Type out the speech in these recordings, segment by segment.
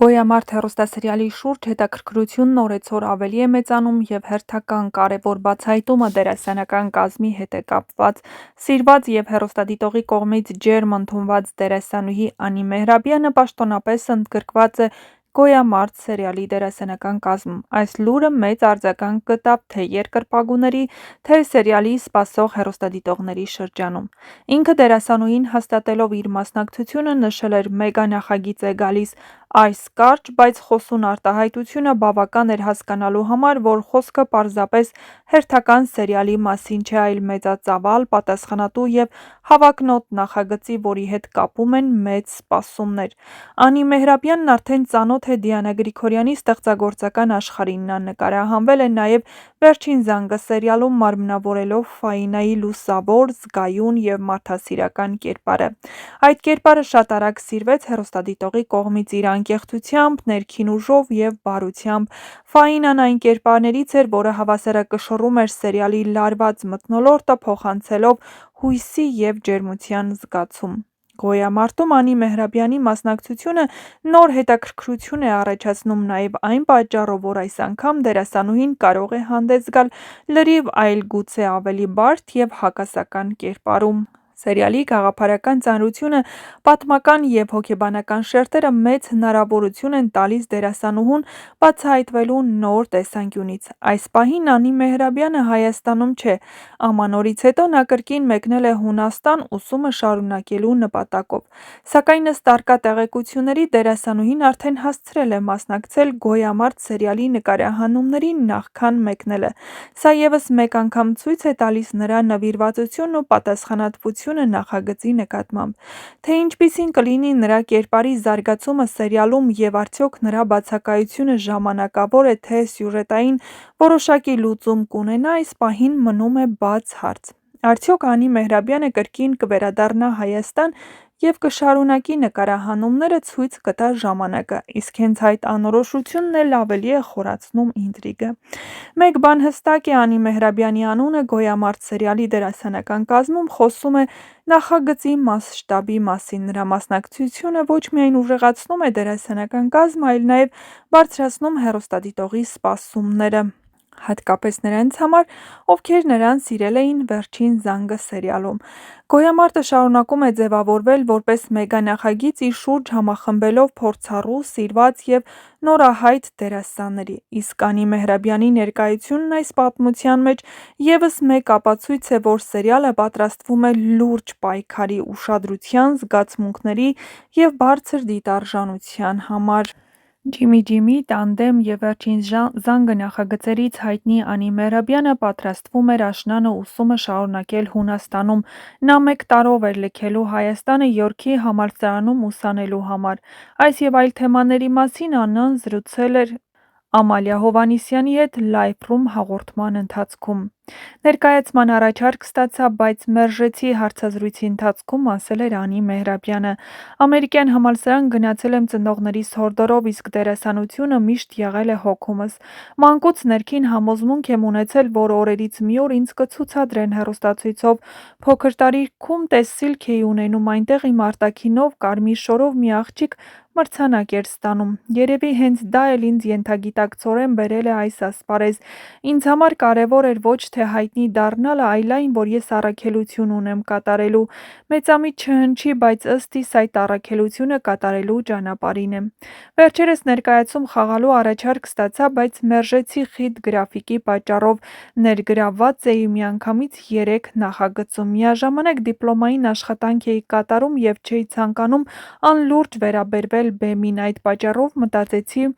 Գոյամարտ հեռուստասերիալի շուրջ հետաքրքրությունն օրեցօր ավելի է մեծանում և հերթական կարևոր բացահայտումը դերասանական կազմի հետ է կապված։ Սիրված և հեռուստադիտողի կողմից ջերմ ընդունված դերասանուհի Անի Մեհրաբյանը պաշտոնապես ընդգրկված է «Գոյամարտ» սերիալի դերասանական կազմում։ Այս լուրը մեծ արձագանք գտավ թե երկրպագուների, թե սերիալի սպասող հեռուստադիտողների շրջանում։ Ինքը դերասանուհին հաստատելով իր մասնակցությունը նշել էր՝ մեգա նախագիծ է գալիս, այս կարճ, բայց խոսուն արտահայտությունը բավական էր հասկանալու համար, որ խոսքը պարզապես հերթական սերիալի մասին չէ, այլ մեծածավալ, պատասխանատու և հավակնոտ նախագծի, որի հետ կապում են մեծ սպասումներ։ Անի Մեհրաբյանն արդեն ծանոթ է Դիանա Գրիգորյանի ստեղծագործական աշխարհին։ Նա նկարահանվել է նաև «Վերջին զանգը» սերիալում՝ մարմնավորելով Ֆաինայի լուսավոր, զգայուն և մարդասիրական կերպարը։ Այդ կերպարը շատ արագ սիրվեց հեռուստադիտողի կողմից իր անկեղծությամբ, ներքին ուժով և բարությամբ։ Ֆաինան այն կերպարներից էր, որը հավասարակշռում էր սերիալի լարված մթնոլորտը, փոխանցելով հույսի և ջերմության զգացում։ «Գոյամարտում» Անի Մեհրաբյանի մասնակցությունը նոր հետաքրքրություն է առաջացնում նաև այն պատճառով, որ այս անգամ դերասանուհին կարող է հանդես գալ լրիվ այլ, գուցե ավելի բարդ և հակասական կերպարում։ Սերիալի գաղափարական ծանրությունը, պատմական և հոգեբանական շերտերը մեծ հնարավորություն են տալիս դերասանուհուն բացահայտվելու նոր տեսանկյունից։ Այս պահին Անի Մեհրաբյանը Հայաստանում չէ։ Ամանորից հետո նա կրկին մեկնել է Հունաստան ուսումը շարունակելու նպատակով։ Սակայն ըստ առկա տեղեկությունների, դերասանուհին արդեն հասցրել է մասնակցել «Գոյամարտ» սերիալի նկարահանումներին նախքան մեկնելը։ Սա ևս մեկ անգամ ցույց է տալիս նրա նվիրվածությունն ու պատասխանատվությունը նախագծի նկատմամբ։ Թե ինչպիսին կլինի նրա կերպարի զարգացումը սերիալում և արդյոք նրա բացակայությունը ժամանակավոր է, թե սյուժետային որոշակի լուծում կունենա, այս պահին մնում է բաց հարց։ Արդյոք Անի Մեհրաբյանը կրկին կվերադառնա Հայաստան և կշարունակի նկարահանումները, ցույց կտա ժամանակը, իսկ հենց այդ անորոշությունն էլ ավելի է խորացնում ինտրիգը։ Մեկ բան հստակ է՝ Անի Մեհրաբյանի անունը «Գոյամարտ» սերիալի դերասանական կազմում խոսում է նախագծի մասշտաբի մասին։ Նրա մասնակցությունը ոչ միայն ուժեղացնում է դերասանական կազմը, այլ նաև բարձրացնում հեռուստադիտողի սպասումները, հատկապես նրանց համար, ովքեր նրան սիրել էին «Վերջին զանգը» սերիալում։ «Գոյամարտը» շարունակում է ձևավորվել որպես մեգա նախագիծ՝ իր շուրջ համախմբելով փորձառու, սիրված և նորահայտ դերասանների։ Իսկ Անի Մեհրաբյանի ներկայությունն այս պատմության մեջ ևս մեկ ապացույց է, որ սերիալը պատրաստվում է լուրջ պայքարի, ուշադրության, զգացմունքների և բարձր դիտարժանության համար։ «Ջիմի», «Տանդեմ» և «Վերջին զանգը» նախագծերից հայտնի Անի Մեհրաբյանը պատրաստվում էր աշնանը ուսումը շարունակել Հունաստանում։ Նա 1 տարով էր լքելու Հայաստանը Յորքի համալսարանում ուսանելու համար։ Այս և այլ թեմաների մասին Աննան զրուցել էր Ամալիա Հովհաննիսյանի հետ «Լայֆ Ռում» հաղորդման ընթացքում։ Ներկայացման առաջարկ ստացա, բայց մերժեցի, հարցազրույցի ընթացքում ասել էր Անի Մեհրաբյանը։ Ամերիկյան համալսարան գնացել եմ ծնողներիս հորդորով, իսկ դերասանությունը միշտ եղել է հոգումս։ Մանկուց ներքին համոզմունք եմ ունեցել, որ օրերից մի օր ինձ կցուցադրեն հեռուստացույցով։ Փոքր տարիքում տեսիլք էի ունենում, այնտեղ իմ արտաքինով կարմիր շորով մի աղջիկ մրցանակ էր ստանում։ Երևի հենց դա էլ ինձ ենթագիտակցորեն բերել է այս ասպարեզ։ Ինձ համար կարևոր էր ոչ թե հայտնի դառնալը, այլ այն, որ ես առաքելություն ունեմ կատարելու։ Մեծամիտ չհնչի, բայց ըստ իս այդ առաքելությունը կատարելու ճանապարհին եմ։ Վերջերս ներկայացում խաղալու առաջարկ ստացա, բայց մերժեցի խիտ գրաֆիկի պատճառով։ Ներգրավված էի միանգամից 3 նախագծում։ Միաժամանակ դիպլոմային աշխատանք էի կատարում և չէի ցանկանում անլուրջ վերաբերվել բեմին։ Այդ պատճառով մտածեցի՝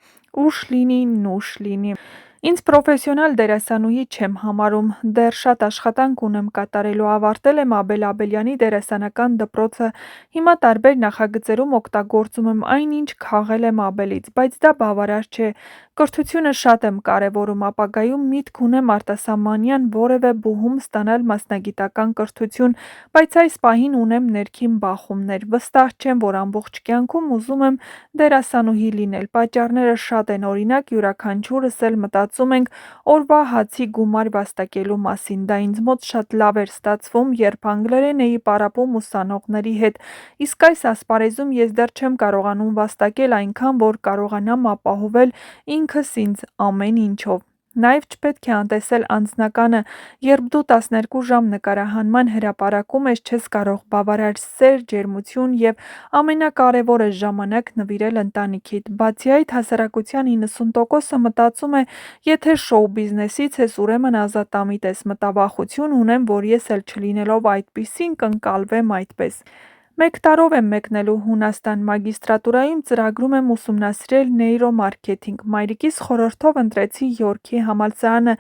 ուշ լինի, նուշ լինի։ Ինձ պրոֆեսիոնալ դերասանուհի չեմ համարում, դեռ շատ աշխատանք ունեմ կատարելու։ Ավարտել եմ Աբել Աբելյանի դերասանական դպրոցը, հիմա տարբեր նախագծերում օգտագործում եմ այն, ինչ քաղել եմ Աբելից, բայց դա բավարար չէ։ Կրթությունը շատ եմ կարևորում, ապագայում միտք ունեմ արտասահմանյան որևէ բուհում ստանալ մասնագիտական կրթություն, բայց այս պահին ունեմ ներքին բախումներ, վստահ չեմ, որ ամբողջ կյանքում ուզում եմ դերասանուհի լինել, պատճառները շատ են, օրինակ յուրաքանչյուրս էլ մտածում ենք օրվա հացի գումար վաստակելու մասին, դա ինձ մոտ շատ լավ էր ստացվում, երբ անգլերեն էի պարապում ուսանողների հետ, իսկ այս ասպարեզում ես դեռ չեմ կարողանում վաստակել այնքան, որ կարողանամ ապահովել ինքս ինձ ամեն ինչով։ Նաև չպետք է անտեսել անձնականը, երբ դու 12 ժամ նկարահանման հրապարակում ես, չես կարող բավարար սեր, ջերմություն և ամենակարևորը ժամանակ նվիրել ընտանիքիդ։ Բացի այդ, հասարակության 90%-ը մտածում է, եթե շոու բիզնեսից ես, ուրեմն ազատամիտ ես, մտավախություն ունեմ, որ ես էլ չլինելով այդպիսին կընկալվեմ այդպես։ 1 տարով եմ մեկնելու Հունաստան, մագիստրատուրայում ծրագրում եմ ուսումնասիրել նեյրոմարքեթինգ, մայրիկիս խորհրդով ընտրեցի Յորքի համալսարանը,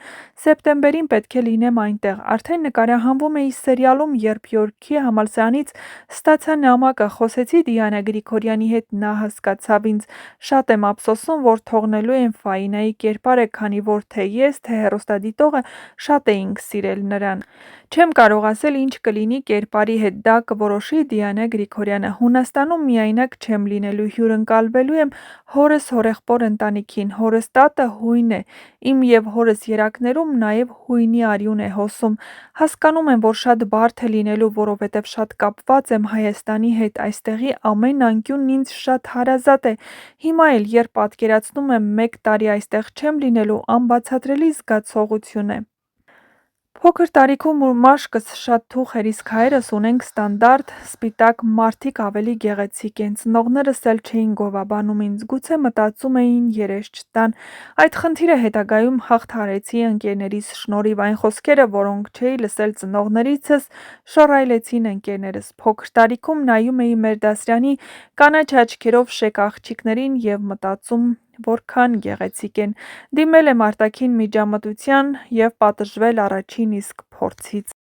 սեպտեմբերին պետք է լինեմ այնտեղ, արդեն նկարահանվում էի սերիալում, երբ Յորքի համալսարանից ստացա նամակը, խոսեցի Դիանա Գրիգորյանի հետ, նա հասկացավ ինձ, շատ եմ ափսոսում, որ թողնելու եմ Ֆաինայի կերպարը, քանի որ թե ես, թե հեռուստադիտողը շատ էինք սիրել նրան։ Չեմ կարող ասել ինչ կլինի կերպարի հետ, դա կորոշի Դիանա Գրիգորյանը։ Հունաստանում միայնակ չեմ լինելու, հյուրընկալվելու եմ հորս հորեղբոր ընտանիքին, հորս տատը հույն է, իմ և հորս երակներում նաև հույնի արյուն է հոսում։ Հասկանում եմ, որ շատ բարդ է լինելու, որովհետև շատ կապված եմ Հայաստանի հետ, այստեղի ամեն անկյունն ինձ շատ հարազատ է։ Հիմա էլ, երբ պատկերացնում եմ 1 տարի այստեղ չեմ լինելու, անբացատրելի զգացողություն է։ Փոքր տարիքում մաշկս շատ թուխ էր, իսկ հայրս ունենք ստանդարտ, սպիտակ մարդիկ ավելի գեղեցիկ են, ծնողներս էլ չէին գովաբանում ինձ, գուցե մտածում էին երես չտան։ Այդ խնդիրը հետագայում հաղթահարեցի ընկերներիս շնորհիվ, այն խոսքերը, որոնք չէի լսել ծնողներիցս, շռայլեցին ընկերներս։ Փոքր տարիքում նայում էի մեր դասարանի կանաչ աչքերով շեկ աղջիկներին և մտածում որքան գեղեցիկ են։ Դիմել եմ արտաքին միջամտության և պատժվել առաջին իսկ փորձից։